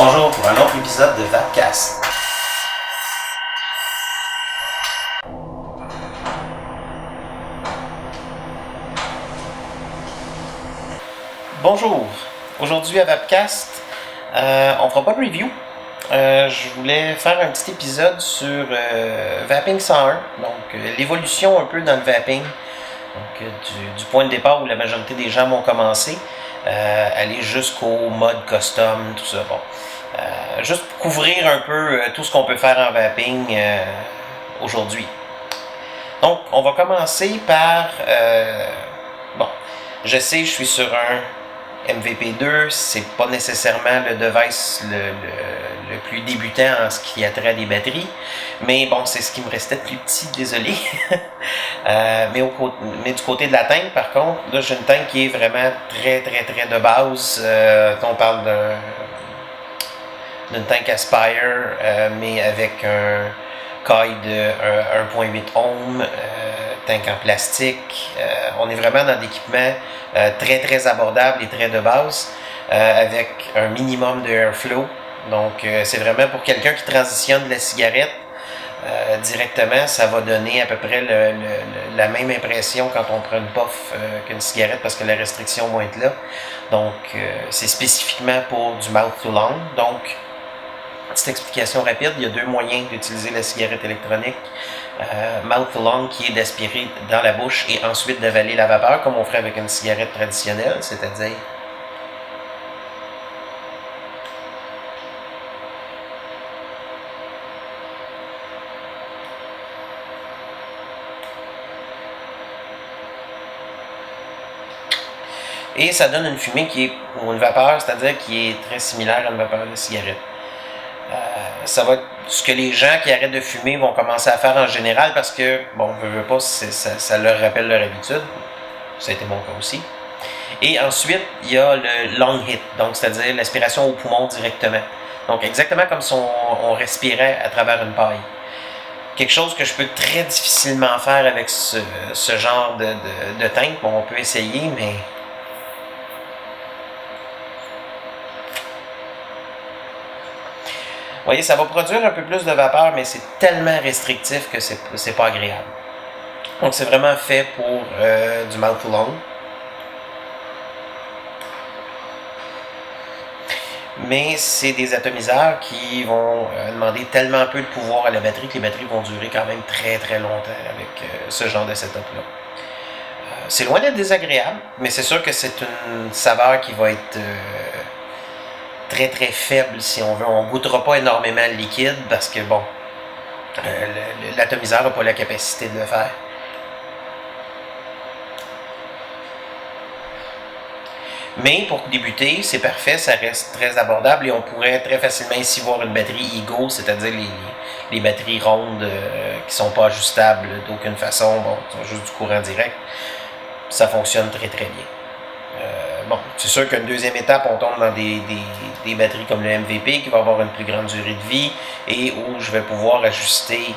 Bonjour pour un autre épisode de Vapcast. Bonjour, aujourd'hui à Vapcast, on fera pas de review. Je voulais faire un petit épisode sur Vaping 101, donc l'évolution un peu dans le vaping, donc du point de départ où la majorité des gens vont commencer, aller jusqu'au mode custom, tout ça. Bon, juste pour couvrir un peu tout ce qu'on peut faire en vaping aujourd'hui. Donc, on va commencer par bon, je sais, je suis sur un MVP2, c'est pas nécessairement le device le plus débutant en ce qui a trait à des batteries, mais bon, c'est ce qui me restait de plus petit, désolé. Mais du côté de la tank, par contre, là j'ai une tank qui est vraiment très de base. On parle d'une tank Aspire, mais avec un coil de 1.8 ohm, tank en plastique. On est vraiment dans l'équipement très abordable et très de base, avec un minimum de airflow. Donc c'est vraiment pour quelqu'un qui transitionne de la cigarette directement, ça va donner à peu près la même impression quand on prend une puff qu'une cigarette, parce que la restriction va être là. Donc c'est spécifiquement pour du mouth to lung. Donc petite explication rapide, il y a deux moyens d'utiliser la cigarette électronique. Mouth to lung, qui est d'aspirer dans la bouche et ensuite d'avaler la vapeur, comme on ferait avec une cigarette traditionnelle, c'est-à-dire et ça donne une fumée ou une vapeur, c'est-à-dire qui est très similaire à une vapeur de cigarette. Ça va être ce que les gens qui arrêtent de fumer vont commencer à faire en général, parce que, bon, on ne veut pas, ça leur rappelle leur habitude. Ça a été mon cas aussi. Et ensuite, il y a le long hit, donc c'est-à-dire l'aspiration au poumon directement. Donc exactement comme si on respirait à travers une paille. Quelque chose que je peux très difficilement faire avec ce genre de tank. Bon, on peut essayer, mais vous voyez, ça va produire un peu plus de vapeur, mais c'est tellement restrictif que c'est pas agréable. Donc c'est vraiment fait pour du mouth to lung. Mais c'est des atomiseurs qui vont demander tellement peu de pouvoir à la batterie que les batteries vont durer quand même très longtemps avec ce genre de setup-là. C'est loin d'être désagréable, mais c'est sûr que c'est une saveur qui va être très faible, si on veut. On ne goûtera pas énormément le liquide, parce que bon, l'atomiseur n'a pas la capacité de le faire. Mais pour débuter, c'est parfait, ça reste très abordable et on pourrait très facilement ici voir une batterie Ego, c'est-à-dire les batteries rondes qui ne sont pas ajustables d'aucune façon, bon, sont juste du courant direct. Ça fonctionne très bien. Bon, c'est sûr qu'une deuxième étape, on tombe dans des batteries comme le MVP, qui va avoir une plus grande durée de vie et où je vais pouvoir ajuster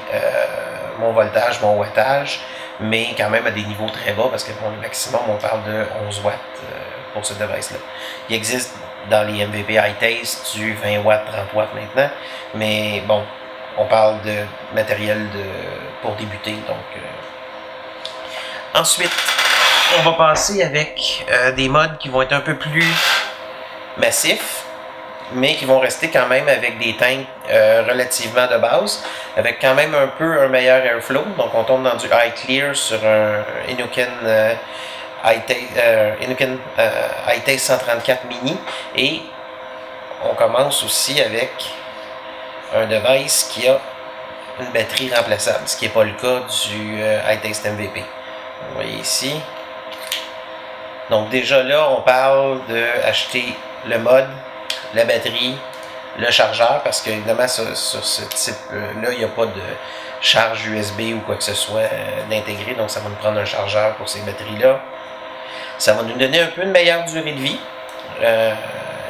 mon voltage, mon wattage, mais quand même à des niveaux très bas, parce que pour le maximum, on parle de 11 watts pour ce device-là. Il existe dans les MVP High Taste du 20 watts, 30 watts maintenant, mais bon, on parle de matériel pour débuter. Donc, ensuite, on va passer avec des modes qui vont être un peu plus massifs, mais qui vont rester quand même avec des tanks relativement de base, avec quand même un peu un meilleur airflow. Donc on tombe dans du high clear sur un Inuken iTaste 134 mini, et on commence aussi avec un device qui a une batterie remplaçable, ce qui n'est pas le cas du iTaste MVP. Vous voyez ici. Donc déjà là, on parle d'acheter le mode, la batterie, le chargeur, parce qu'évidemment sur ce type-là, il n'y a pas de charge USB ou quoi que ce soit d'intégrer, donc ça va nous prendre un chargeur pour ces batteries-là. Ça va nous donner un peu une meilleure durée de vie,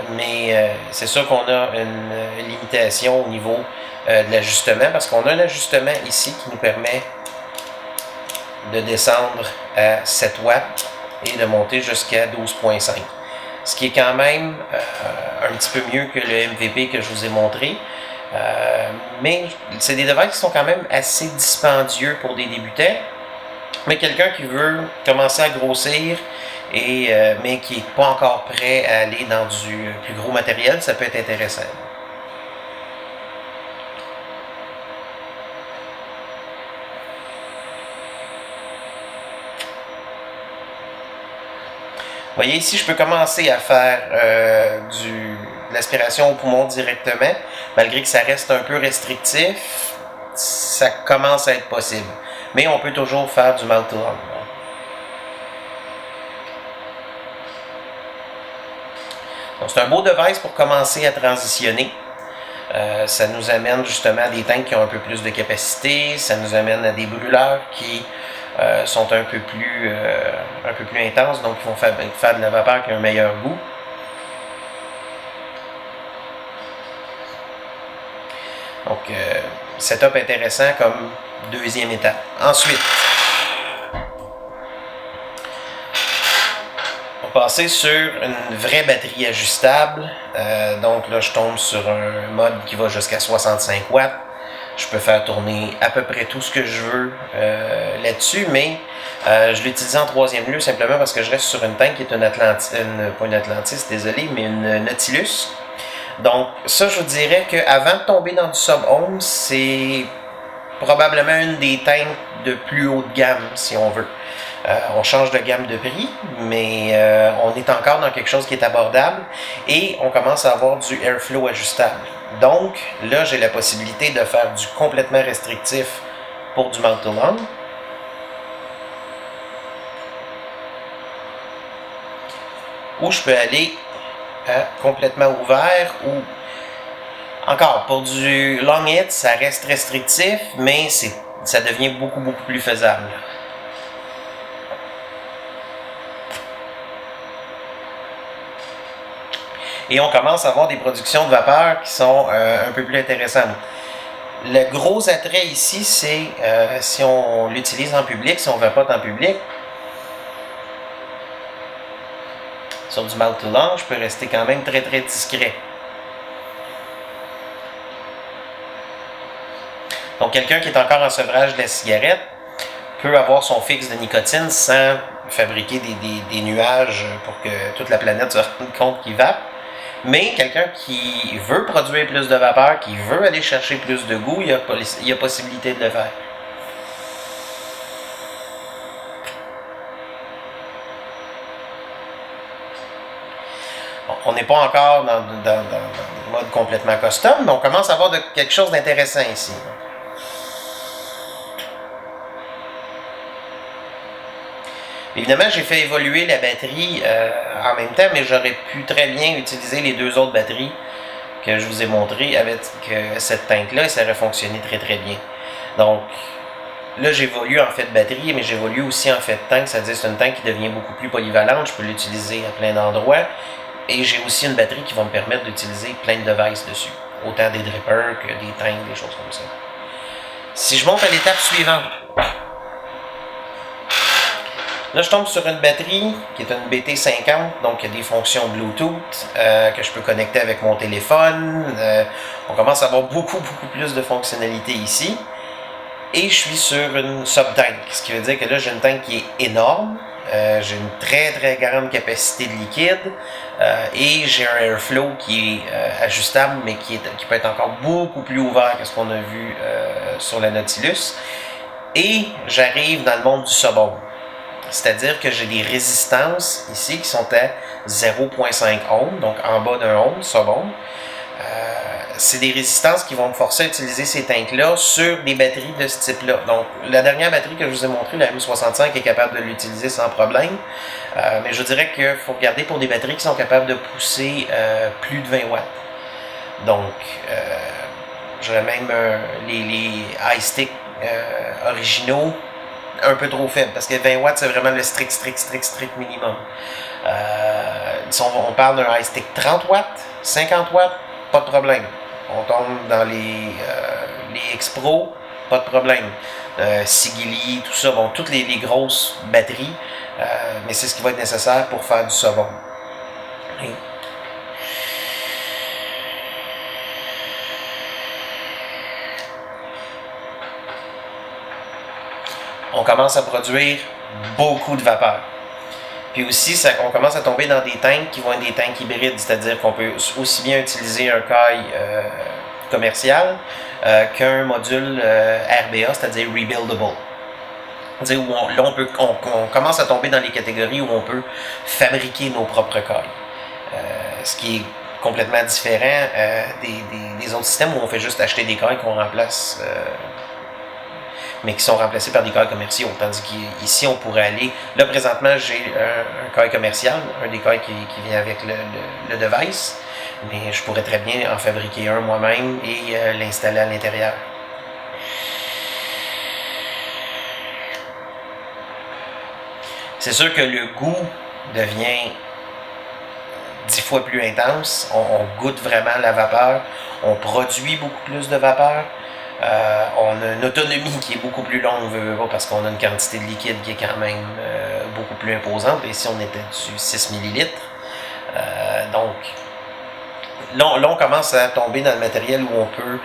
mais c'est sûr qu'on a une limitation au niveau de l'ajustement, parce qu'on a un ajustement ici qui nous permet de descendre à 7 watts et de monter jusqu'à 12.5. Ce qui est quand même un petit peu mieux que le MVP que je vous ai montré. Mais c'est des devices qui sont quand même assez dispendieux pour des débutants. Mais quelqu'un qui veut commencer à grossir, mais qui n'est pas encore prêt à aller dans du plus gros matériel, ça peut être intéressant. Vous voyez ici, je peux commencer à faire de l'aspiration au poumon directement, malgré que ça reste un peu restrictif, ça commence à être possible. Mais on peut toujours faire du mouth to lung. Donc c'est un beau device pour commencer à transitionner. Ça nous amène justement à des tanks qui ont un peu plus de capacité, ça nous amène à des brûleurs qui sont un peu plus intenses, donc ils vont faire de la vapeur qui a un meilleur goût. Donc, setup intéressant comme deuxième étape. Ensuite, on va passer sur une vraie batterie ajustable. Donc là, je tombe sur un mode qui va jusqu'à 65 watts. Je peux faire tourner à peu près tout ce que je veux là-dessus, mais je l'utilise en troisième lieu simplement parce que je reste sur une tank qui est pas une Atlantis, désolé, mais une Nautilus. Donc ça, je vous dirais qu'avant de tomber dans du sub-ohm, c'est probablement une des tanks de plus haut de gamme, si on veut. On change de gamme de prix, mais on est encore dans quelque chose qui est abordable et on commence à avoir du airflow ajustable. Donc, là, j'ai la possibilité de faire du complètement restrictif pour du mouth to lung. Ou je peux aller complètement ouvert ou encore, pour du long hit, ça reste restrictif, mais ça devient beaucoup plus faisable. Et on commence à avoir des productions de vapeur qui sont un peu plus intéressantes. Le gros attrait ici, c'est si on l'utilise en public, si on vapote en public. Sur du mouth to lung, je peux rester quand même très discret. Donc quelqu'un qui est encore en sevrage de la cigarette peut avoir son fixe de nicotine sans fabriquer des nuages pour que toute la planète se rende compte qu'il vape. Mais quelqu'un qui veut produire plus de vapeur, qui veut aller chercher plus de goût, il y a possibilité de le faire. Bon, on n'est pas encore dans le mode complètement custom, mais on commence à avoir quelque chose d'intéressant ici. Évidemment, j'ai fait évoluer la batterie en même temps, mais j'aurais pu très bien utiliser les deux autres batteries que je vous ai montrées avec cette tank-là et ça aurait fonctionné très bien. Donc, là, j'évolue en fait de batterie, mais j'évolue aussi en fait de tank, c'est-à-dire c'est une tank qui devient beaucoup plus polyvalente, je peux l'utiliser à plein d'endroits. Et j'ai aussi une batterie qui va me permettre d'utiliser plein de devices dessus, autant des drippers que des tanks, des choses comme ça. Si je monte à l'étape suivante, là, je tombe sur une batterie qui est une BT50, donc il y a des fonctions Bluetooth que je peux connecter avec mon téléphone. On commence à avoir beaucoup plus de fonctionnalités ici. Et je suis sur une sub-tank, ce qui veut dire que là, j'ai une tank qui est énorme. J'ai une très grande capacité de liquide et j'ai un airflow qui est ajustable, mais qui peut être encore beaucoup plus ouvert que ce qu'on a vu sur la Nautilus. Et j'arrive dans le monde du sub-ohm. C'est-à-dire que j'ai des résistances ici qui sont à 0.5 ohm, donc en bas d'un ohm, sub-ohm. C'est des résistances qui vont me forcer à utiliser ces tanks-là sur des batteries de ce type-là. Donc, la dernière batterie que je vous ai montrée, la M65, est capable de l'utiliser sans problème. Mais je dirais qu'il faut regarder pour des batteries qui sont capables de pousser plus de 20 watts. Donc, j'aurais même les iStick originaux un peu trop faibles, parce que 20 watts, c'est vraiment le strict minimum. On parle d'un iStick 30 watts, 50 watts, pas de problème. On tombe dans les X-Pro, pas de problème. Sigili, tout ça, bon, toutes les grosses batteries, mais c'est ce qui va être nécessaire pour faire du sub-ohm. on commence à produire beaucoup de vapeur. Puis aussi, on commence à tomber dans des tanks qui vont être des tanks hybrides, c'est-à-dire qu'on peut aussi bien utiliser un caille commercial qu'un module RBA, c'est-à-dire Rebuildable. C'est-à-dire où on commence à tomber dans les catégories où on peut fabriquer nos propres cailles. Ce qui est complètement différent des autres systèmes où on fait juste acheter des cailles qu'on remplace, mais qui sont remplacés par des cailles commerciaux. Tandis qu'ici, on pourrait aller... Là, présentement, j'ai un caille commercial, un des cailles qui vient avec le device, mais je pourrais très bien en fabriquer un moi-même et l'installer à l'intérieur. C'est sûr que le goût devient 10 fois plus intense. On goûte vraiment la vapeur. On produit beaucoup plus de vapeur. On a une autonomie qui est beaucoup plus longue, parce qu'on a une quantité de liquide qui est quand même beaucoup plus imposante. Ici, on était du 6 ml. Donc, là, on commence à tomber dans le matériel où on peut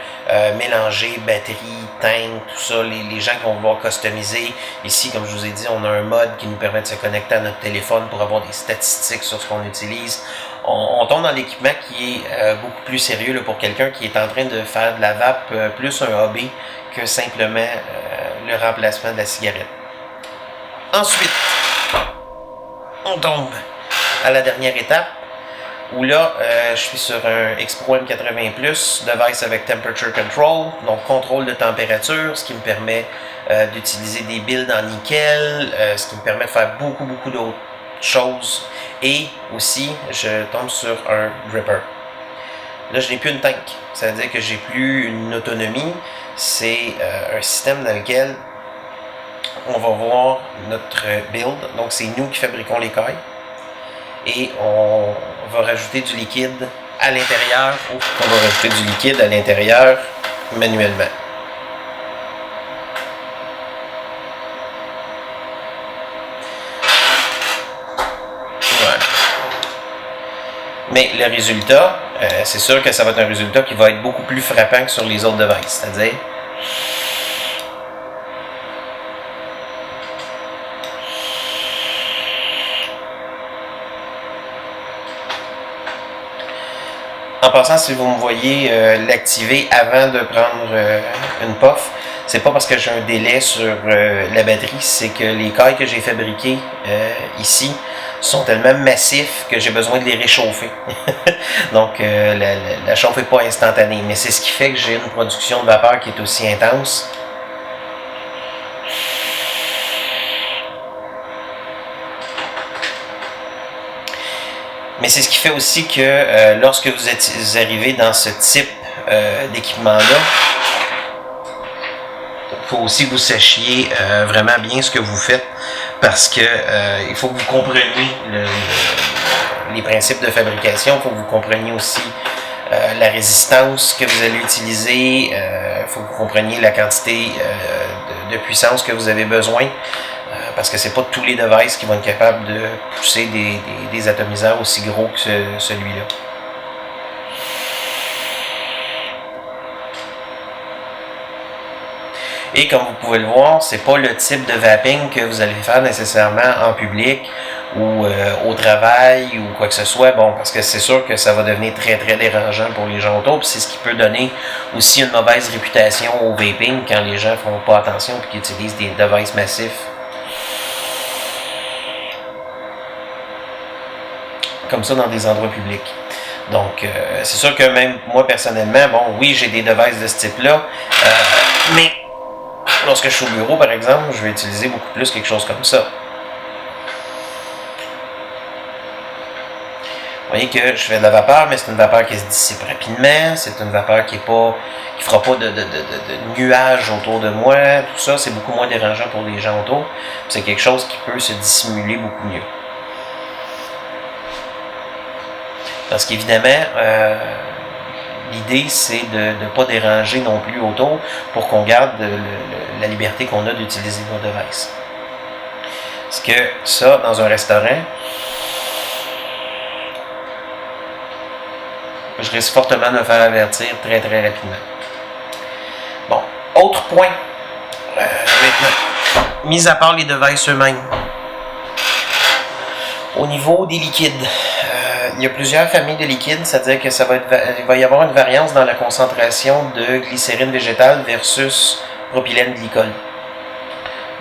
mélanger batterie, tank, tout ça. Les gens qui vont vouloir customiser. Ici, comme je vous ai dit, on a un mode qui nous permet de se connecter à notre téléphone pour avoir des statistiques sur ce qu'on utilise. On tombe dans l'équipement qui est beaucoup plus sérieux là, pour quelqu'un qui est en train de faire de la vape plus un hobby que simplement le remplacement de la cigarette. Ensuite, on tombe à la dernière étape où là, je suis sur un X-Pro M80+, device avec Temperature Control, donc contrôle de température, ce qui me permet d'utiliser des builds en nickel, ce qui me permet de faire beaucoup d'autres choses. Et aussi, je tombe sur un dripper. Là, je n'ai plus une tank. Ça veut dire que j'ai plus une autonomie. C'est un système dans lequel on va voir notre build. Donc, c'est nous qui fabriquons les cailles. Et on va rajouter du liquide à l'intérieur. On va rajouter du liquide à l'intérieur manuellement. Mais le résultat, c'est sûr que ça va être un résultat qui va être beaucoup plus frappant que sur les autres devices. C'est-à-dire, en passant, si vous me voyez l'activer avant de prendre une puff, c'est pas parce que j'ai un délai sur la batterie, c'est que les cailles que j'ai fabriquées ici sont tellement massifs que j'ai besoin de les réchauffer. Donc la chauffe n'est pas instantanée, mais c'est ce qui fait que j'ai une production de vapeur qui est aussi intense. Mais c'est ce qui fait aussi que lorsque vous arrivez dans ce type d'équipement-là, il faut aussi que vous sachiez vraiment bien ce que vous faites, parce que il faut que vous compreniez les principes de fabrication, il faut que vous compreniez aussi la résistance que vous allez utiliser, il faut que vous compreniez la quantité de puissance que vous avez besoin, parce que c'est pas tous les devices qui vont être capables de pousser des atomiseurs aussi gros que celui-là. Et comme vous pouvez le voir, c'est pas le type de vaping que vous allez faire nécessairement en public ou au travail ou quoi que ce soit. Bon, parce que c'est sûr que ça va devenir très dérangeant pour les gens autour. Puis c'est ce qui peut donner aussi une mauvaise réputation au vaping quand les gens font pas attention et qu'ils utilisent des devices massifs. Comme ça dans des endroits publics. Donc, c'est sûr que même moi personnellement, bon, oui, j'ai des devices de ce type-là, mais lorsque je suis au bureau, par exemple, je vais utiliser beaucoup plus quelque chose comme ça. Vous voyez que je fais de la vapeur, mais c'est une vapeur qui se dissipe rapidement, c'est une vapeur qui fera pas de nuages autour de moi, tout ça, c'est beaucoup moins dérangeant pour les gens autour. C'est quelque chose qui peut se dissimuler beaucoup mieux. Parce qu'évidemment, l'idée, c'est de ne pas déranger non plus autour pour qu'on garde la liberté qu'on a d'utiliser nos devices. Parce que ça, dans un restaurant, je risque fortement de me faire avertir très rapidement. Bon, autre point maintenant. mis à part les devices eux-mêmes. Au niveau des liquides, il y a plusieurs familles de liquides, c'est-à-dire que il va y avoir une variance dans la concentration de glycérine végétale versus propylène glycol.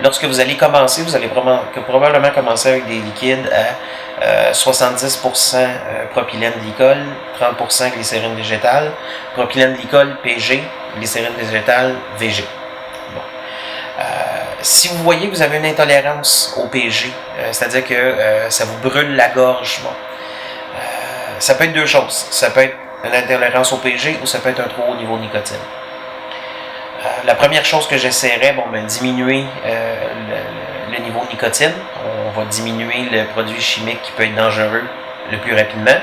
Lorsque vous allez commencer, vous allez probablement commencer avec des liquides à 70% propylène glycol, 30% glycérine végétale, propylène glycol PG, glycérine végétale VG. Bon. Si vous voyez que vous avez une intolérance au PG, c'est-à-dire que ça vous brûle la gorge, bon, ça peut être deux choses. Ça peut être une intolérance au PG ou ça peut être un trop haut niveau de nicotine. La première chose que j'essaierais, diminuer le niveau de nicotine. On va diminuer le produit chimique qui peut être dangereux le plus rapidement.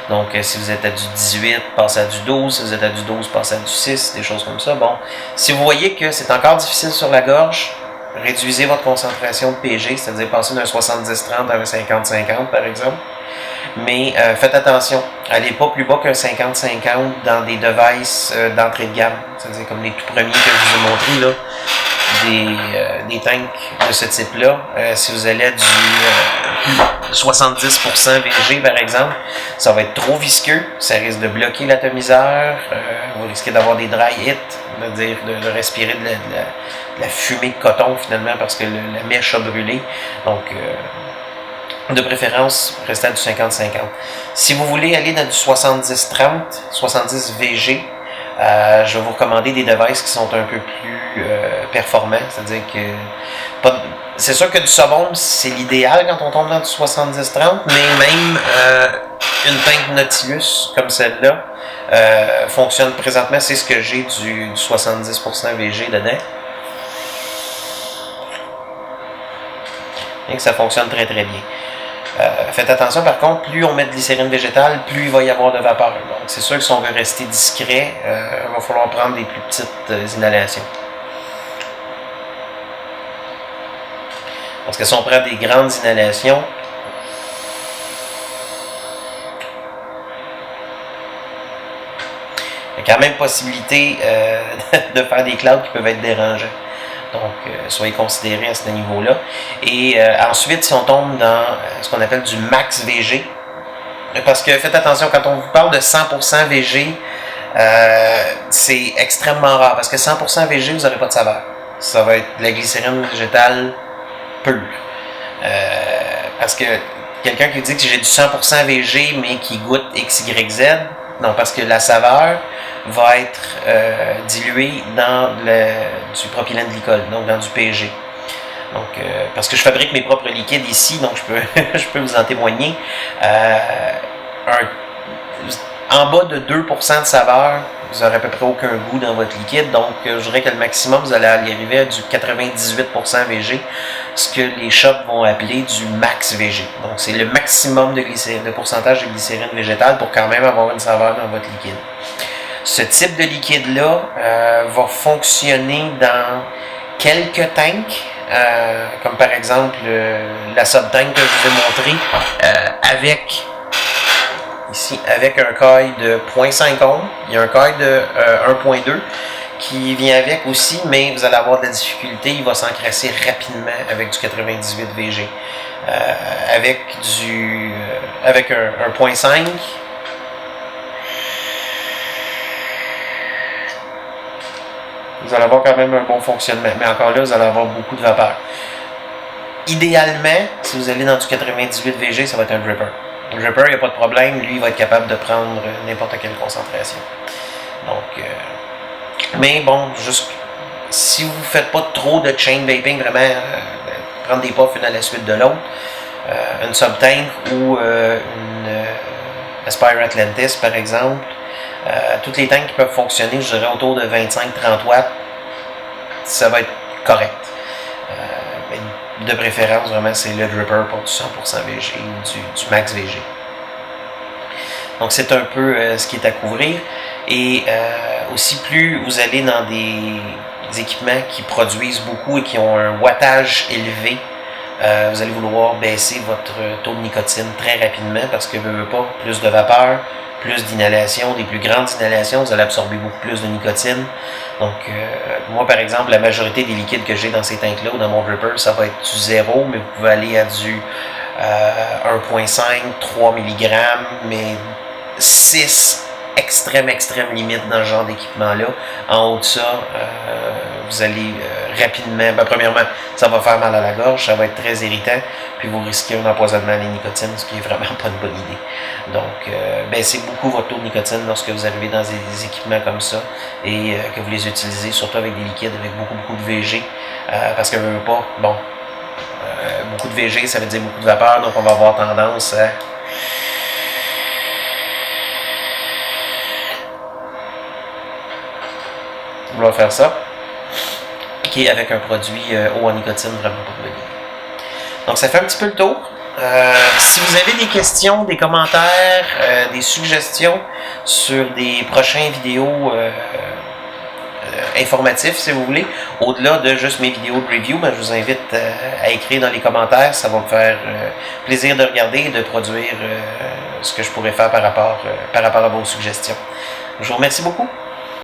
Donc, si vous êtes à du 18, passez à du 12. Si vous êtes à du 12, passez à du 6, des choses comme ça. Bon, si vous voyez que c'est encore difficile sur la gorge, réduisez votre concentration de PG, c'est-à-dire passer d'un 70-30 à un 50-50, par exemple. Mais faites attention, allez pas plus bas qu'un 50-50 dans des devices d'entrée de gamme, c'est-à-dire comme les tout premiers que je vous ai montrés, là, des tanks de ce type-là. Si vous allez à du 70% VG, par exemple, ça va être trop visqueux, ça risque de bloquer l'atomiseur, vous risquez d'avoir des dry hits, c'est-à-dire de respirer de la fumée de coton finalement parce que la mèche a brûlé. Donc, de préférence, restez à du 50-50. Si vous voulez aller dans du 70-30, 70 VG, je vais vous recommander des devices qui sont un peu plus performants. C'est-à-dire que c'est sûr que du Sobom, c'est l'idéal quand on tombe dans du 70-30, mais même une tank Nautilus comme celle-là fonctionne présentement. C'est ce que j'ai du 70% VG dedans. Et que ça fonctionne très très bien. Faites attention par contre, plus on met de glycérine végétale, plus il va y avoir de vapeur. Donc c'est sûr que si on veut rester discret, il va falloir prendre des plus petites inhalations. Parce que si on prend des grandes inhalations, il y a quand même possibilité de faire des clouds qui peuvent être dérangeants. Donc, soyez considérés à ce niveau-là. Et ensuite, si on tombe dans ce qu'on appelle du max VG, parce que faites attention, quand on vous parle de 100% VG, c'est extrêmement rare, parce que 100% VG, vous n'aurez pas de saveur. Ça va être de la glycérine végétale pure. Parce que quelqu'un qui dit que j'ai du 100% VG, mais qui goûte XYZ, non, parce que la saveur va être diluée dans du propylène glycol, donc dans du PG. Donc, parce que je fabrique mes propres liquides ici, donc je peux vous en témoigner. En bas de 2% de saveur, vous n'aurez à peu près aucun goût dans votre liquide. Donc, je dirais que le maximum, vous allez arriver à du 98% VG, ce que les shops vont appeler du max VG. Donc, c'est le maximum de pourcentage de glycérine végétale pour quand même avoir une saveur dans votre liquide. Ce type de liquide-là va fonctionner dans quelques tanks, comme par exemple la sub-tank que je vous ai montré, avec un coil de 0.5 ohms. Il y a un coil de 1.2 qui vient avec aussi, mais vous allez avoir de la difficulté. Il va s'encrasser rapidement avec du 98 VG. Avec un 0.5, vous allez avoir quand même un bon fonctionnement. Mais encore là, vous allez avoir beaucoup de vapeur. Idéalement, si vous allez dans du 98 VG, ça va être un dripper. Le dripper, il n'y a pas de problème. Lui, il va être capable de prendre n'importe quelle concentration. Donc, mais bon, juste si vous ne faites pas trop de chain vaping, vraiment, prendre des puffs une à la suite de l'autre, une sub-tank ou une Aspire Atlantis, par exemple, toutes les tanks qui peuvent fonctionner, je dirais autour de 25-30 watts, ça va être correct. Mais de préférence, vraiment, c'est le dripper pour du 100% VG ou du max VG. Donc, c'est un peu ce qui est à couvrir. Et aussi, plus vous allez dans des équipements qui produisent beaucoup et qui ont un wattage élevé, vous allez vouloir baisser votre taux de nicotine très rapidement parce que, veut pas, plus de vapeur, plus d'inhalation, des plus grandes inhalations, vous allez absorber beaucoup plus de nicotine. Donc, moi, par exemple, la majorité des liquides que j'ai dans ces tanks-là ou dans mon dripper, ça va être du 0, mais vous pouvez aller à du 1,5, 3 mg, mais 6 extrême limite dans ce genre d'équipement-là. En haut de ça, vous allez rapidement, premièrement, ça va faire mal à la gorge, ça va être très irritant, puis vous risquez un empoisonnement à la nicotine, ce qui est vraiment pas une bonne idée. Donc, baissez beaucoup votre taux de nicotine lorsque vous arrivez dans des équipements comme ça et que vous les utilisez, surtout avec des liquides, avec beaucoup de VG, parce que beaucoup de VG, ça veut dire beaucoup de vapeur, donc on va avoir tendance à vouloir faire ça, qui est avec un produit haut en nicotine, vraiment pas de bonne idée. Donc ça fait un petit peu le tour. Si vous avez des questions, des commentaires, des suggestions sur des prochaines vidéos informatifs, si vous voulez, au-delà de juste mes vidéos de review, je vous invite à écrire dans les commentaires. Ça va me faire plaisir de regarder et de produire ce que je pourrais faire par rapport à vos suggestions. Je vous remercie beaucoup.